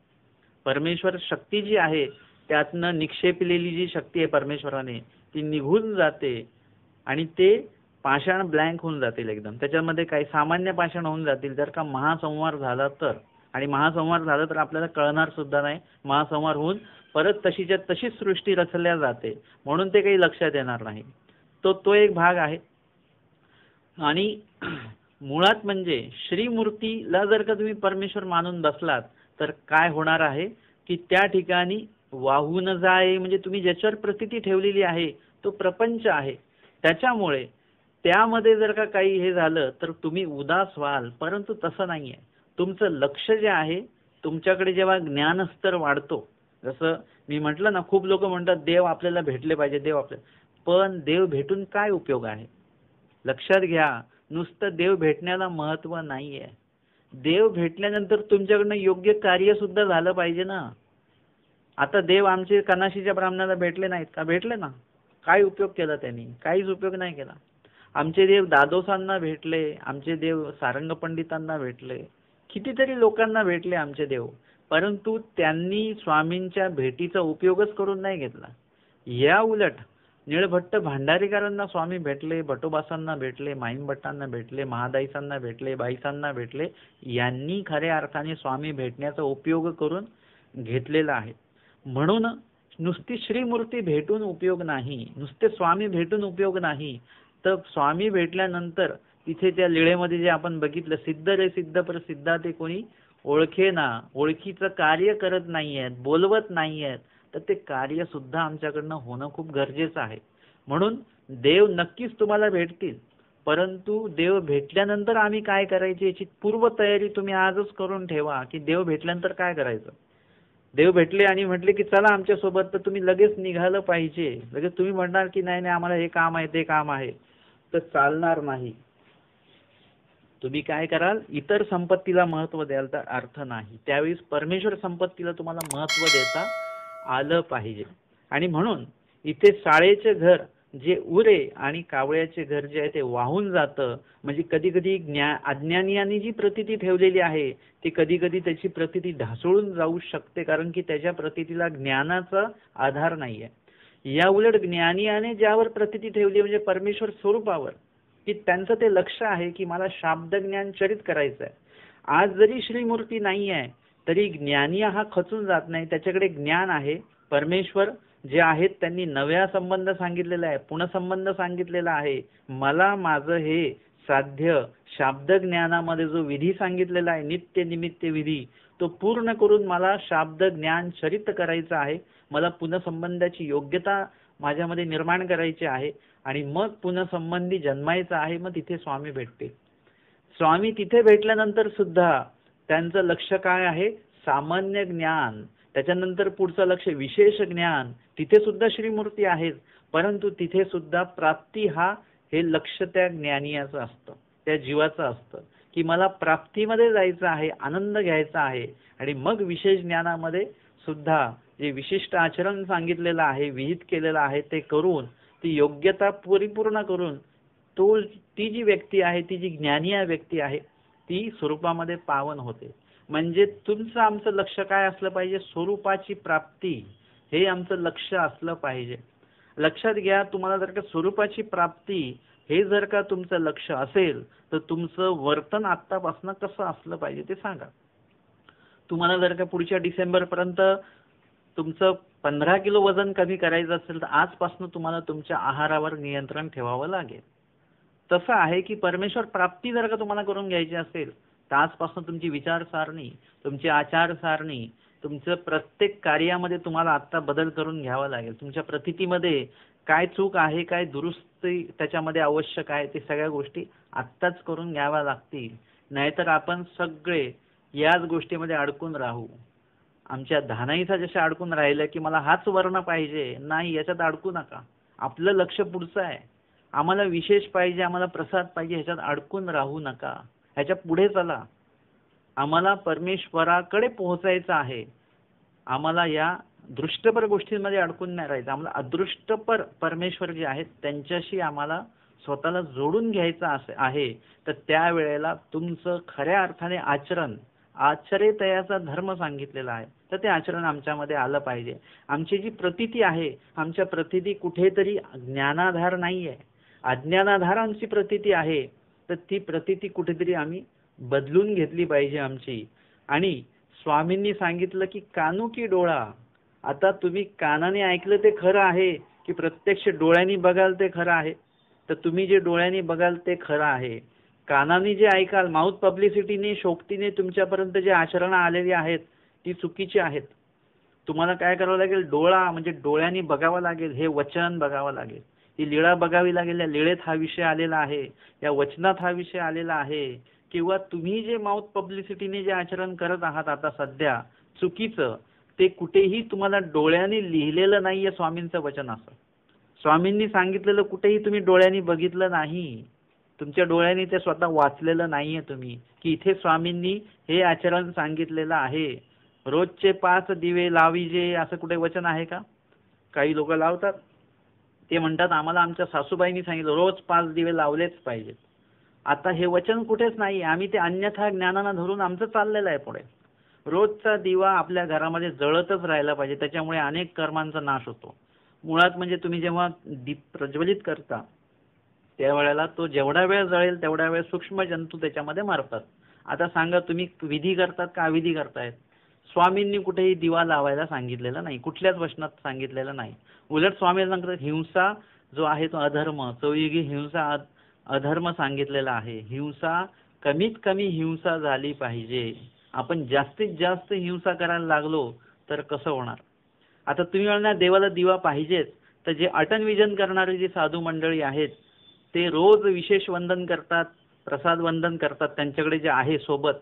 परमेश्वर शक्ती जी आहे त्यातनं निक्षेपलेली जी शक्ती आहे परमेश्वराने ती निघून जाते आणि ते पाषाण ब्लँक होऊन जातील एकदम. त्याच्यामध्ये काही सामान्य पाषाण होऊन जातील जर का महासंहार झाला तर. आणि महासंहार झाला तर आपल्याला कळणार सुद्धा नाही. महासंहार होऊन परत तशीच्या तशीच सृष्टी रचल्या जाते, म्हणून ते काही लक्षात येणार नाही. तो एक भाग आहे. आणि मुळात म्हणजे श्रीमूर्तीला जर का तुम्ही परमेश्वर मानून बसलात तर काय होणार आहे की त्या ठिकाणी वाहून जाय म्हणजे तुम्ही ज्याच्यावर प्रतीती ठेवलेली आहे तो प्रपंच आहे. त्याच्यामुळे त्यामध्ये जर का काही हे झालं तर तुम्ही उदास व्हाल. परंतु तसं नाही आहे. तुमचं लक्ष जे आहे तुमच्याकडे जेव्हा ज्ञानस्तर वाढतो, जसं मी म्हटलं ना, खूप लोक म्हणतात देव आपल्याला भेटले पाहिजे, देव आपल्याला. पण देव भेटून काय उपयोग आहे? लक्षात घ्या, नुसतं देव भेटण्याला महत्त्व नाही आहे. देव भेटल्यानंतर तुमच्याकडनं योग्य कार्य सुद्धा झालं पाहिजे ना. आता देव आमचे कनाशीच्या ब्राह्मणाला भेटले नाहीत का? भेटले ना. काय उपयोग केला त्यांनी? काहीच उपयोग नाही केला. आमचे देव दादोसांना भेटले, आमचे देव सारंग पंडितांना भेटले, कितीतरी लोकांना भेटले आमचे देव. परंतु त्यांनी स्वामींच्या भेटीचा उपयोगच करून नाही घेतला. या उलट निळभट्ट भांडारीकरांना स्वामी भेटले, भटोबासांना भेटले, माईंभट्टांना भेटले, महादाईसांना भेटले, बाईसांना भेटले. यांनी खऱ्या अर्थाने स्वामी भेटण्याचा उपयोग करून घेतलेला आहे. म्हणून नुसती श्रीमूर्ती भेटून उपयोग नाही, नुसते स्वामी भेटून उपयोग नाही. तर स्वामी भेटल्यानंतर तिथे त्या लिळेमध्ये जे आपण बघितलं, सिद्ध रे सिद्ध पर सिद्धा ते कोणी ओळखे ना, ओळखीचं कार्य करत नाही आहेत, बोलवत नाही आहेत, तर ते कार्य सुद्धा आमच्याकडनं होणं खूप गरजेचं आहे. म्हणून देव नक्कीच तुम्हाला भेटतील, परंतु देव भेटल्यानंतर आम्ही काय करायचे याची पूर्वतयारी तुम्ही आजच करून ठेवा की देव भेटल्यानंतर काय करायचं. देव भेटले आणि म्हटले की चला आमच्या सोबत, तर तुम्ही लगेच निघालं पाहिजे. लगेच तुम्ही म्हणणार की नाही नाही आम्हाला हे काम आहे ते काम आहे, तर चालणार नाही. तुम्ही काय कराल, इतर संपत्तीला महत्त्व द्याल तर अर्थ नाही. त्यावेळी परमेश्वर संपत्तीला तुम्हाला महत्त्व देता आलं पाहिजे. आणि म्हणून इथे साळेचे घर जे उरे आणि कावळ्याचे घर जे आहे ते वाहून जातं. म्हणजे कधी कधी अज्ञानियांनी जी प्रतीती ठेवलेली आहे ती कधी कधी त्याची प्रतीती ढासळून जाऊ शकते, कारण की त्याच्या प्रतीतीला ज्ञानाचा आधार नाहीये. या उलट ज्ञानियाने ज्यावर प्रतीती ठेवली म्हणजे परमेश्वर स्वरूपावर, की त्यांचं ते लक्ष आहे की मला शाब्द ज्ञान चरित करायचं आहे. आज जरी श्रीमूर्ती नाही आहे तरी ज्ञानी हा खचून जात नाही, त्याच्याकडे ज्ञान आहे. परमेश्वर जे आहेत त्यांनी नव्या संबंध सांगितलेला आहे, पुनःसंबंध सांगितलेला आहे. मला माझं हे साध्य शाब्द ज्ञानामध्ये जो विधी सांगितलेला आहे नित्य निमित्त विधी, तो पूर्ण करून मला शाब्द ज्ञान चरित करायचं आहे. मला पुनःसंबंधाची योग्यता माझ्यामध्ये निर्माण करायची आहे आणि मग पुनःसंबंधी जन्मायचं आहे. मग तिथे स्वामी भेटते. स्वामी तिथे भेटल्यानंतर सुद्धा त्यांचं लक्ष काय आहे? सामान्य ज्ञान. त्याच्यानंतर पुढचं लक्ष विशेष ज्ञान. तिथे सुद्धा श्रीमूर्ती आहेत, परंतु तिथे सुद्धा प्राप्ती हे लक्ष त्या ज्ञानियाचं असतं, त्या जीवाचं असतं, की मला प्राप्तीमध्ये जायचं आहे, आनंद घ्यायचा आहे. आणि मग विशेष ज्ञानामध्ये सुद्धा जे विशिष्ट आचरण सांगितलेलं आहे, विहित केलेलं आहे, ते करून ती योग्यता परिपूर्ण करून ती जी व्यक्ती आहे, ती जी ज्ञानी व्यक्ती आहे, ती स्वरूपामध्ये पावन होते. म्हणजे तुमचं आमचं लक्ष काय असलं पाहिजे? स्वरूपाची प्राप्ती, हे आमचं लक्ष असलं पाहिजे. लक्षात घ्या, तुम्हाला जर का स्वरूपाची प्राप्ती हे जर का तुमचं लक्ष असेल तर तुमचं वर्तन आत्तापासून कसं असलं पाहिजे ते सांगा. तुम्हाला जर का पुढच्या डिसेंबरपर्यंत तुमचं 15 किलो वजन कमी करायचं असेल तर आजपासून तुम्हाला तुमच्या आहारावर नियंत्रण ठेवावं लागेल. तसं आहे की परमेश्वर प्राप्ती जर का तुम्हाला करून घ्यायची असेल तर आजपासून तुमची विचारसारणी, तुमची आचारसारणी, तुमचं प्रत्येक कार्यामध्ये तुम्हाला आत्ता बदल करून घ्यावा लागेल. तुमच्या प्रतीतीमध्ये काय चूक आहे, काय दुरुस्ती त्याच्यामध्ये आवश्यक आहे, ते सगळ्या गोष्टी आत्ताच करून घ्याव्या लागतील. नाहीतर आपण सगळे याच गोष्टीमध्ये अडकून राहू. आमच्या धानाईचा जशा अडकून राहिलं की मला हाच वर्ण पाहिजे, नाही, याच्यात अडकू नका. आपलं लक्ष पुढचं आहे. आम्हाला विशेष पाहिजे, आम्हाला प्रसाद पाहिजे, ह्याच्यात अडकून राहू नका. ह्याच्या पुढे चला. आम्हाला परमेश्वराकडे पोहोचायचं आहे. आम्हाला या दृष्टपर गोष्टींमध्ये अडकून नाही राहायचं. आम्हाला अदृष्टपर परमेश्वर जे आहेत त्यांच्याशी आम्हाला स्वतःला जोडून घ्यायचं आहे. तर त्यावेळेला तुमचं खऱ्या अर्थाने आचरेतयाचा धर्म सांगितलेला आहे, तर ते आचरण आमच्यामध्ये आलं पाहिजे. आमची जी प्रतीती आहे, आमच्या प्रतीती कुठेतरी ज्ञानाधार नाही आहे, अज्ञानाधार आमची प्रतीती आहे. तर ती प्रतीती कुठेतरी आम्ही बदलून घेतली पाहिजे आमची. आणि स्वामींनी सांगितलं की कानू की डोळा. आता तुम्ही कानाने ऐकलं ते खरं आहे की प्रत्यक्ष डोळ्यांनी बघाल ते खरं आहे? तर तुम्ही जे डोळ्यांनी बघाल ते खरं आहे. कानाने जे ऐकाल, माउथ पब्लिसिटीने, शोकतीने तुमच्यापर्यंत जे आचरणं आलेली आहेत ती चुकीची आहेत. तुम्हाला काय करावं लागेल? डोळा म्हणजे डोळ्यांनी बघावं लागेल, हे वचन बघावं लागेल, ही लीळा बघावी लागेल. या लीळेत हा विषय आलेला आहे, या वचनात हा विषय आलेला आहे. किंवा तुम्ही जे माउथ पब्लिसिटीने जे आचरण करत आहात आता सध्या चुकीचं, ते कुठेही तुम्हाला डोळ्यांनी लिहिलेलं नाहीये स्वामींचं वचन. असं स्वामींनी सांगितलेलं कुठेही तुम्ही डोळ्यांनी बघितलं नाही, तुमच्या डोळ्यांनी ते स्वतः वाचलेलं नाहीये तुम्ही, की इथे स्वामींनी हे आचरण सांगितलेलं आहे. रोजचे 5 दिवे लावीजे असं कुठे वचन आहे का? काही लोक लावतात, ते म्हणतात आम्हाला आमच्या सासूबाईंनी सांगितलं रोज 5 दिवे लावलेच पाहिजेत. आता हे वचन कुठेच नाही. आम्ही ते अन्यथा ज्ञानानं धरून आमचं चाललेलं आहे पुढे. रोजचा दिवा आपल्या घरामध्ये जळतच राहिला पाहिजे, त्याच्यामुळे अनेक कर्मांचा नाश होतो. मुळात म्हणजे तुम्ही जेव्हा दीप प्रज्वलित करता त्यावेळेला तो जेवढा वेळ जळेल तेवढा वेळ सूक्ष्म जंतू त्याच्यामध्ये मारतात. आता सांगा, तुम्ही विधी करतात का अविधी करतायत? स्वामींनी कुठेही दिवा लावायला सांगितलेला नाही, कुठल्याच वचनात सांगितलेलं नाही. उलट स्वामी सांगतात हिंसा जो आहे तो अधर्म, चौयुगी हिंसा अधर्म सांगितलेला आहे. हिंसा कमीत कमी हिंसा झाली पाहिजे. आपण जास्तीत जास्त हिंसा करायला लागलो तर कसं होणार? आता तुम्ही म्हणणार देवाला दिवा पाहिजेच, तर जे अटन विजन करणारे जे साधू मंडळी आहेत ते रोज विशेष वंदन करतात, प्रसाद वंदन करतात, त्यांच्याकडे जे आहे सोबत,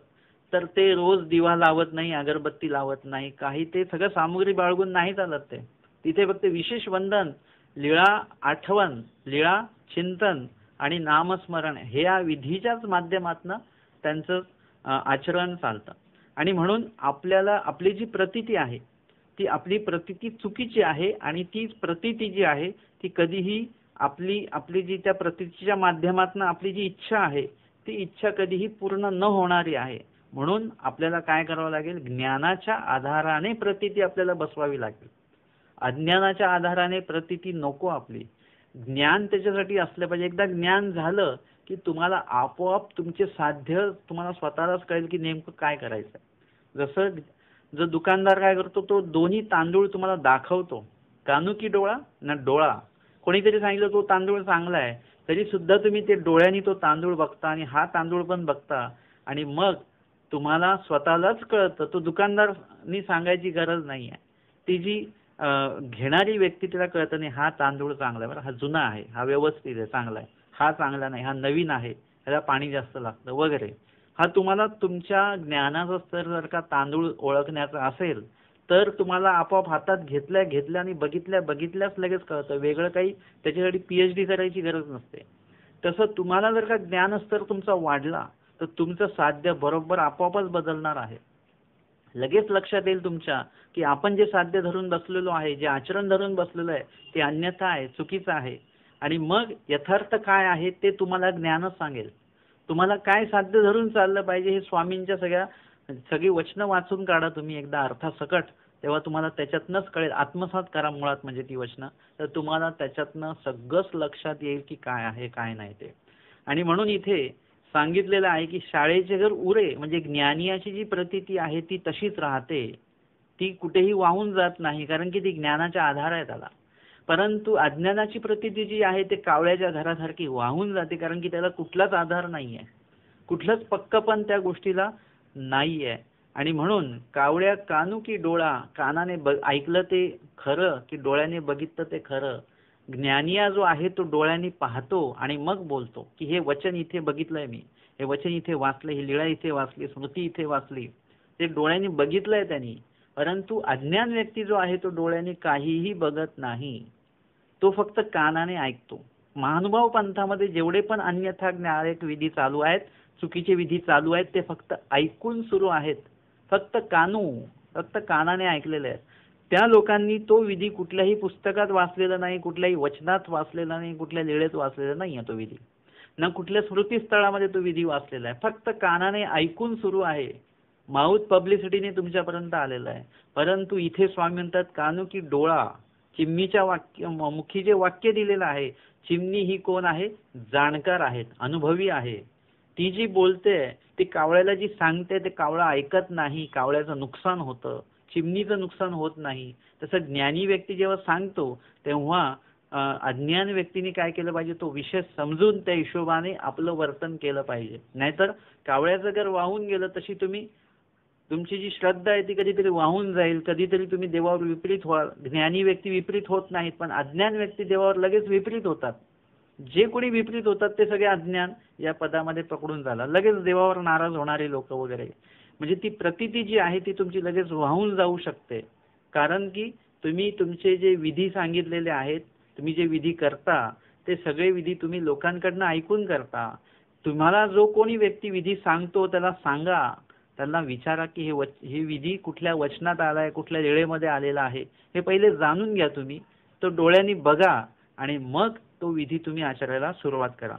तर ते रोज दिवा लावत नाही, अगरबत्ती लावत नाही, काही ते सगळं सामुग्री बाळगून नाही चालत. ते तिथे फक्त विशेष वंदन, लीळा आठवण, लीळा चिंतन आणि नामस्मरण हे या विधीच्याच माध्यमातून त्यांचं आचरण चालतं. आणि म्हणून आपल्याला आपली जी प्रतीती आहे ती आपली प्रतीती चुकीची आहे आणि ती प्रतीती जी आहे ती कधीही आपली आपली जी त्या प्रतीच्या माध्यमातून आपली जी इच्छा आहे ती इच्छा कधीही पूर्ण न होणारी आहे. म्हणून आपल्याला काय करावं लागेल, ज्ञानाच्या आधाराने प्रतीती आपल्याला बसवावी लागेल. अज्ञानाच्या आधाराने प्रतीती नको आपली. ज्ञान त्याच्यासाठी असलं पाहिजे. एकदा ज्ञान झालं की तुम्हाला आपोआप तुमचे साध्य तुम्हाला स्वतःलाच कळेल की नेमकं काय करायचं. जसं जो दुकानदार काय करतो, तो दोन्ही तांदूळ तुम्हाला दाखवतो, कानुकी डोळा ना डोळा. कोणीतरी सांगितलं तो तांदूळ चांगला आहे, तरी सुद्धा तुम्ही ते डोळ्यांनी तो तांदूळ बघता आणि हा तांदूळ पण बघता आणि मग तुम्हाला स्वतःलाच कळतं. तो दुकानदारनी सांगायची गरज नाही आहे. ती जी घेणारी व्यक्ती तिला कळतं, नाही हा तांदूळ चांगला आहे बरं, हा जुना आहे, हा व्यवस्थित आहे, चांगला आहे, हा चांगला नाही, हा नवीन आहे, ह्याला पाणी जास्त लागतं वगैरे. हा तुम्हाला तुमच्या ज्ञानाचा स्तर जर का तांदूळ ओळखण्याचा असेल तर तुम्हाला आपोआप हातात घेतल्या घेतल्या आणि बघितल्या बघितल्याच लगेच कळतं. वेगळं काही त्याच्यासाठी PhD करायची गरज नसते. तसं तुम्हाला जर का ज्ञानस्तर तुमचा वाढला तर तुमचं साध्य बरोबर आपोआपच बदलणार आहे. लगेच लक्षात येईल तुमच्या की आपण जे साध्य धरून बसलेलो आहे, जे आचरण धरून बसलेलो आहे ते अन्यथा आहे, चुकीचं आहे. आणि मग यथार्थ काय आहे ते तुम्हाला ज्ञानच सांगेल. तुम्हाला काय साध्य धरून चाललं पाहिजे हे स्वामींच्या सगळी वचनं वाचून काढा तुम्ही एकदा अर्थासकट, तेव्हा तुम्हाला त्याच्यातनंच कळेल. आत्मसात करा मुळात म्हणजे ती वचनं, तर तुम्हाला त्याच्यातनं सगळंच लक्षात येईल की काय आहे काय नाही ते. आणि म्हणून इथे सांगितलेलं आहे की शाळेचे जर उरे म्हणजे ज्ञानियाची जी प्रतीती आहे ती तशीच राहते, ती कुठेही वाहून जात नाही, कारण की ती ज्ञानाच्या आधार आहे त्याला. परंतु अज्ञानाची प्रतीती जी आहे ते कावळ्याच्या घरासारखी वाहून जाते, कारण की त्याला कुठलाच आधार नाही आहे, कुठलंच पक्कपण त्या गोष्टीला नाही आहे. आणि म्हणून कावळ्या कानू की डोळा, कानाने ऐकलं ते खरं की डोळ्याने बघितलं ते खरं. ज्ञानिया जो आहे तो डोळ्यांनी पाहतो आणि मग बोलतो की हे वचन इथे बघितलंय मी, हे वचन इथे वाचलं, ही लीळा इथे वाचली, स्मृती इथे वाचली. ते डोळ्यांनी बघितलंय त्यांनी. परंतु अज्ञान व्यक्ती जो आहे तो डोळ्यांनी काहीही बघत नाही, तो फक्त कानाने ऐकतो. महानुभाव पंथामध्ये जेवढे पण अन्यथा ज्ञायक विधी चालू आहेत, चुकीचे विधी चालू आहेत, ते फक्त ऐकून सुरू आहेत. फक्त कानाने ऐकलेले आहेत. त्या लोकांनी तो विधी कुठल्याही पुस्तकात वाचलेला नाही, कुठल्याही वचनात वाचलेला नाही, कुठल्या लीळेत वाचलेला नाही आहे तो विधी, ना कुठल्या स्मृतीस्थळामध्ये तो विधी वाचलेला आहे. फक्त कानाने ऐकून सुरू आहे, माउथ पब्लिसिटीने तुमच्यापर्यंत आलेला आहे. परंतु इथे स्वामी म्हणतात कानू की डोळा, चिमणीच्या मुखी जे वाक्य दिलेलं आहे, चिमणी ही कोण आहे, जाणकार आहेत, अनुभवी आहे. ती जी बोलते ती कावळ्याला जी सांगते ते कावळा ऐकत नाही, कावळ्याचं नुकसान होतं, चिमणीचं नुकसान होत नाही. तसं ज्ञानी व्यक्ती जेव्हा सांगतो तेव्हा अज्ञान व्यक्तीने काय केलं पाहिजे, तो विषय समजून त्या हिशोबाने आपलं वर्तन केलं पाहिजे. नाहीतर कावळ्याचं जर वाहून गेलं तशी तुमची जी श्रद्धा आहे ती कधीतरी वाहून जाईल, कधीतरी तुम्ही देवावर विपरीत व्हाल. ज्ञानी व्यक्ती विपरीत होत नाहीत, पण अज्ञान व्यक्ती देवावर लगेच विपरीत होतात. जे कोणी विपरीत होतात ते सगळे अज्ञान या पदामध्ये पकडून झाला. लगेच देवावर नाराज होणारे लोक वगैरे, म्हणजे ती प्रतीती जी आहे ती तुमची लगेच वाहून जाऊ शकते. कारण की तुम्ही तुमचे जे विधी सांगितलेले आहेत, तुम्ही जे विधी करता ते सगळे विधी तुम्ही लोकांकडनं ऐकून करता. तुम्हाला जो कोणी व्यक्ती विधी सांगतो त्याला सांगा, त्यांना विचारा की हे विधी कुठल्या वचनात आलाय, कुठल्या वेळेमध्ये आलेला आहे, हे पहिले जाणून घ्या तुम्ही. तो डोळ्यांनी बघा आणि मग तो विधी तुम्ही आचरायला सुरुवात करा.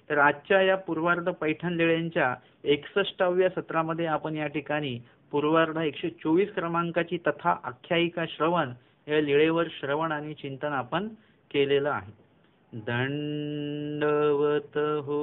तर आजच्या या पूर्वार्ध पैठण लेण्यांच्या 61व्या सत्रामध्ये आपण या ठिकाणी पूर्वार्ध 124 क्रमांकाची तथा आख्यायिका श्रवण या लीळेवर श्रवण आणि चिंतन आपण केलेलं आहे. दंडवत हो.